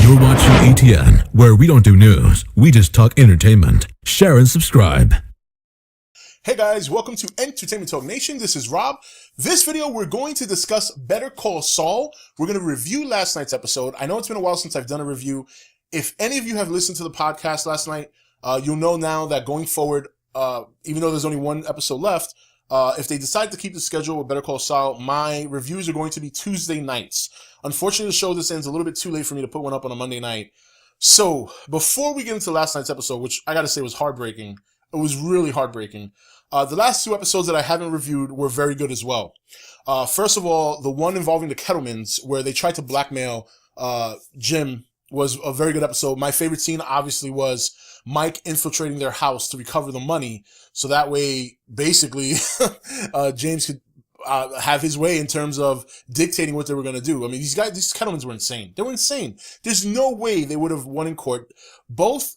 You're watching ATN, where we don't do news, we just talk entertainment. Share and subscribe. Hey guys, welcome to Entertainment Talk Nation. This is Rob. This video, we're going to discuss Better Call Saul. We're going to review last night's episode. I know it's been a while since I've done a review. If any of you have listened to the podcast last night, you'll know now that going forward, even though there's only one episode left, if they decide to keep the schedule with Better Call Saul, my reviews are going to be Tuesday nights. Unfortunately, the show this ends a little bit too late for me to put one up on a Monday night. So, before we get into last night's episode, which I gotta say was heartbreaking, it was really heartbreaking. The last two episodes that I haven't reviewed were very good as well. First of all, the one involving the Kettlemans, where they tried to blackmail Jim, was a very good episode. My favorite scene, obviously, was Mike infiltrating their house to recover the money, so that way, basically, James could have his way in terms of dictating what they were going to do. I mean, these Kettlemans were insane. They were insane. There's no way they would have won in court. Both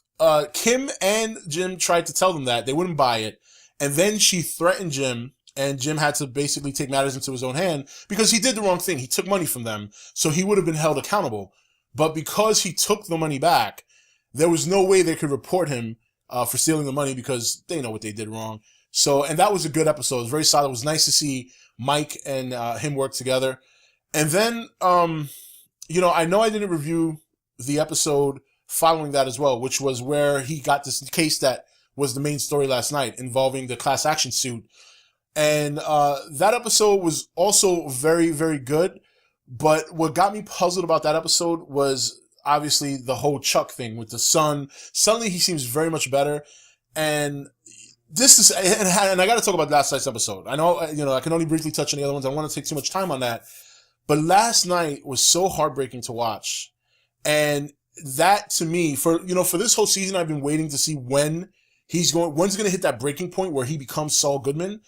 Kim and Jim tried to tell them that. They wouldn't buy it. And then she threatened Jim, and Jim had to basically take matters into his own hand because he did the wrong thing. He took money from them, so he would have been held accountable. But because he took the money back, there was no way they could report him for stealing the money because they know what they did wrong. So, and that was a good episode. It was very solid. It was nice to see Mike and him work together. And then, I know I didn't review the episode following that as well, which was where he got this case that was the main story last night involving the class action suit. And that episode was also very, very good. But what got me puzzled about that episode was obviously the whole Chuck thing with the son. Suddenly he seems very much better. And this is, and I got to talk about last night's episode. I know, I can only briefly touch on the other ones. I don't want to take too much time on that. But last night was so heartbreaking to watch. And that to me, for this whole season, I've been waiting to see when's going to hit that breaking point where he becomes Saul Goodman.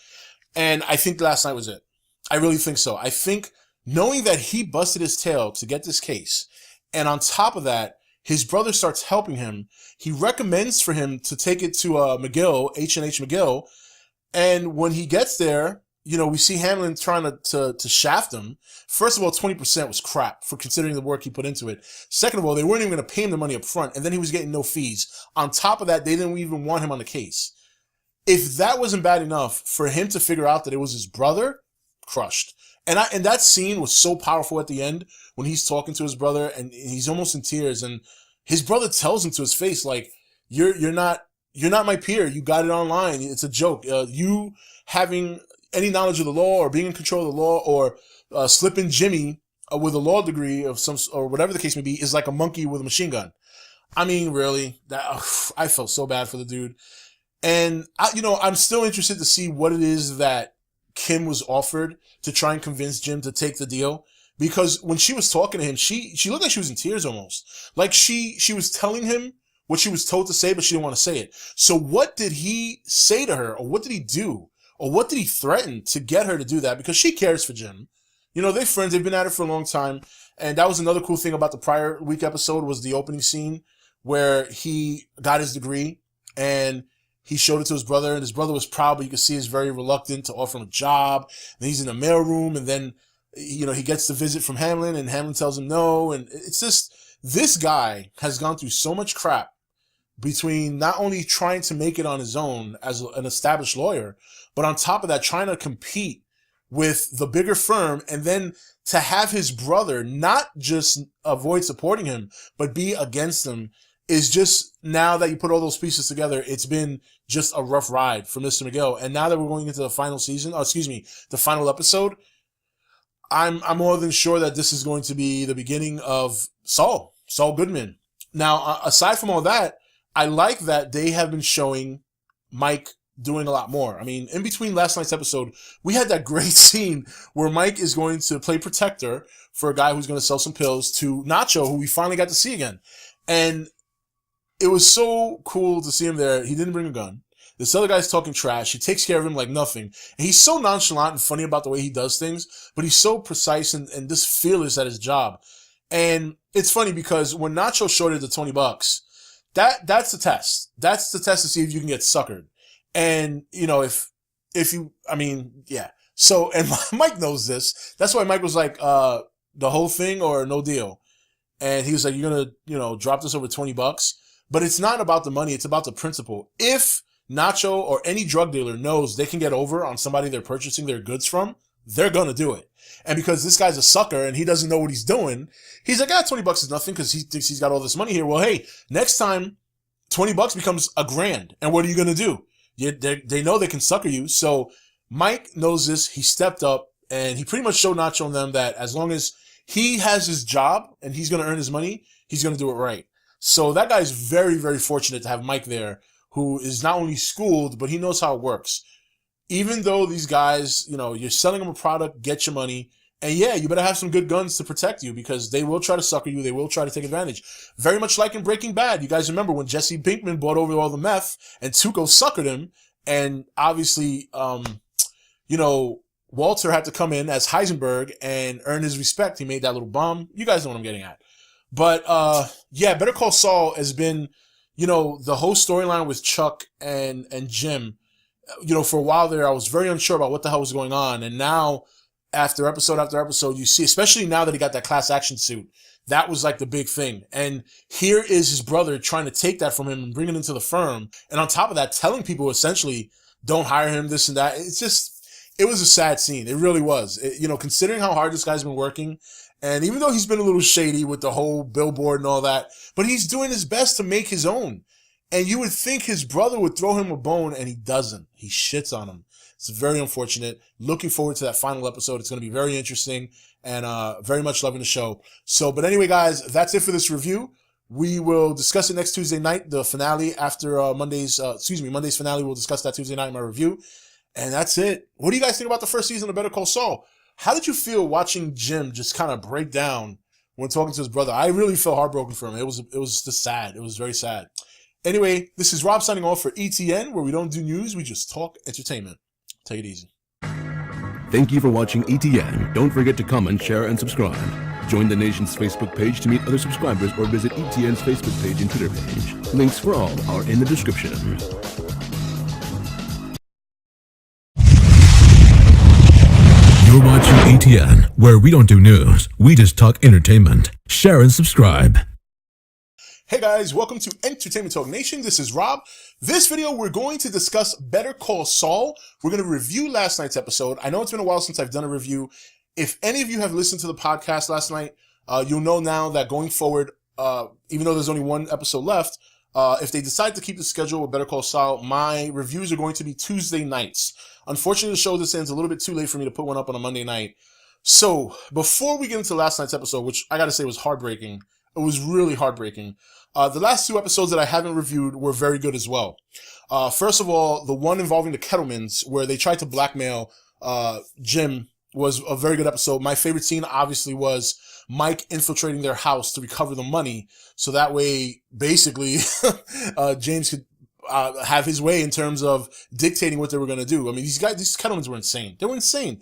And I think last night was it. I really think so. I think knowing that he busted his tail to get this case, and on top of that, his brother starts helping him. He recommends for him to take it to McGill, H&H McGill. And when he gets there, we see Hamlin trying to shaft him. First of all, 20% was crap for considering the work he put into it. Second of all, they weren't even going to pay him the money up front, and then he was getting no fees. On top of that, they didn't even want him on the case. If that wasn't bad enough for him to figure out that it was his brother, crushed. And that scene was so powerful at the end when he's talking to his brother and he's almost in tears, and his brother tells him to his face, like, you're not my peer. You got it online. It's a joke. You having any knowledge of the law or being in control of the law or slipping Jimmy with a law degree of some or whatever the case may be is like a monkey with a machine gun. I mean, really, I felt so bad for the dude. And I'm still interested to see what it is that Kim was offered to try and convince Jim to take the deal, because when she was talking to him, she looked like she was in tears almost. Like she was telling him what she was told to say, but she didn't want to say it. So what did he say to her, or what did he do, or what did he threaten to get her to do that? Because she cares for Jim. They're friends. They've been at it for a long time. And that was another cool thing about the prior week episode was the opening scene where he got his degree and he showed it to his brother, and his brother was proud, but you could see he's very reluctant to offer him a job. And he's in the mailroom, and then, he gets the visit from Hamlin, and Hamlin tells him no. And it's just, this guy has gone through so much crap between not only trying to make it on his own as an established lawyer, but on top of that, trying to compete with the bigger firm, and then to have his brother not just avoid supporting him, but be against him, is just, now that you put all those pieces together, it's been just a rough ride for Mr. McGill. And now that we're going into the final the final episode, I'm more than sure that this is going to be the beginning of Saul Goodman. Now, aside from all that, I like that they have been showing Mike doing a lot more. I mean, in between last night's episode, we had that great scene where Mike is going to play protector for a guy who's going to sell some pills to Nacho, who we finally got to see again. And it was so cool to see him there. He didn't bring a gun. This other guy's talking trash. He takes care of him like nothing. And he's so nonchalant and funny about the way he does things, but he's so precise and just fearless at his job. And it's funny because when Nacho shorted the $20, that's the test. That's the test to see if you can get suckered. And, yeah. So, and Mike knows this. That's why Mike was like, the whole thing or no deal. and he was like, "You're gonna, drop this over $20." But it's not about the money; it's about the principle. If Nacho or any drug dealer knows they can get over on somebody they're purchasing their goods from, they're gonna do it. And because this guy's a sucker and he doesn't know what he's doing, he's like, $20 is nothing because he thinks he's got all this money here. Well, hey, next time $20 becomes $1,000, and what are you gonna do? They know they can sucker you. So Mike knows this. He stepped up and he pretty much showed Nacho and them that as long as he has his job and he's gonna earn his money, he's gonna do it right. So that guy's very, very fortunate to have Mike there, who is not only schooled, but he knows how it works. Even though these guys, you're selling them a product, get your money, and yeah, you better have some good guns to protect you because they will try to sucker you, they will try to take advantage. Very much like in Breaking Bad. You guys remember when Jesse Pinkman bought over all the meth and Tuco suckered him, and obviously, Walter had to come in as Heisenberg and earn his respect. He made that little bomb. You guys know what I'm getting at. But, yeah, Better Call Saul has been, the whole storyline with Chuck and Jim. For a while there, I was very unsure about what the hell was going on. And now, after episode, you see, especially now that he got that class action suit, that was like the big thing. And here is his brother trying to take that from him and bring it into the firm. And on top of that, telling people essentially, don't hire him, this and that. It was a sad scene. It really was. Considering how hard this guy's been working, and even though he's been a little shady with the whole billboard and all that, but he's doing his best to make his own. And you would think his brother would throw him a bone, and he doesn't. He shits on him. It's very unfortunate. Looking forward to that final episode. It's going to be very interesting, and very much loving the show. So, but anyway, guys, that's it for this review. We will discuss it next Tuesday night, the finale after Monday's finale. We'll discuss that Tuesday night in my review. And that's it. What do you guys think about the first season of Better Call Saul? How did you feel watching Jim just kind of break down when talking to his brother? I really felt heartbroken for him. It was just sad. It was very sad. Anyway, this is Rob signing off for ETN, where we don't do news, we just talk entertainment. Take it easy. Thank you for watching ETN. Don't forget to comment, share, and subscribe. Join the nation's Facebook page to meet other subscribers or visit ETN's Facebook page and Twitter page. Links for all are in the description. You're watching ETN, where we don't do news, we just talk entertainment. Share and subscribe. Hey guys, welcome to Entertainment Talk Nation. This is Rob. This video, we're going to discuss Better Call Saul. We're going to review last night's episode. I know it's been a while since I've done a review. If any of you have listened to the podcast last night, you'll know now that going forward, even though there's only one episode left, if they decide to keep the schedule with Better Call Saul, my reviews are going to be Tuesday nights. Unfortunately, the show this ends a little bit too late for me to put one up on a Monday night. So, before we get into last night's episode, which I gotta say was heartbreaking, it was really heartbreaking. The last two episodes that I haven't reviewed were very good as well. First of all, the one involving the Kettlemans, where they tried to blackmail Jim, was a very good episode. My favorite scene, obviously, was Mike infiltrating their house to recover the money, so that way, basically, James could have his way in terms of dictating what they were going to do. I mean, these Kettlemans were insane. They were insane.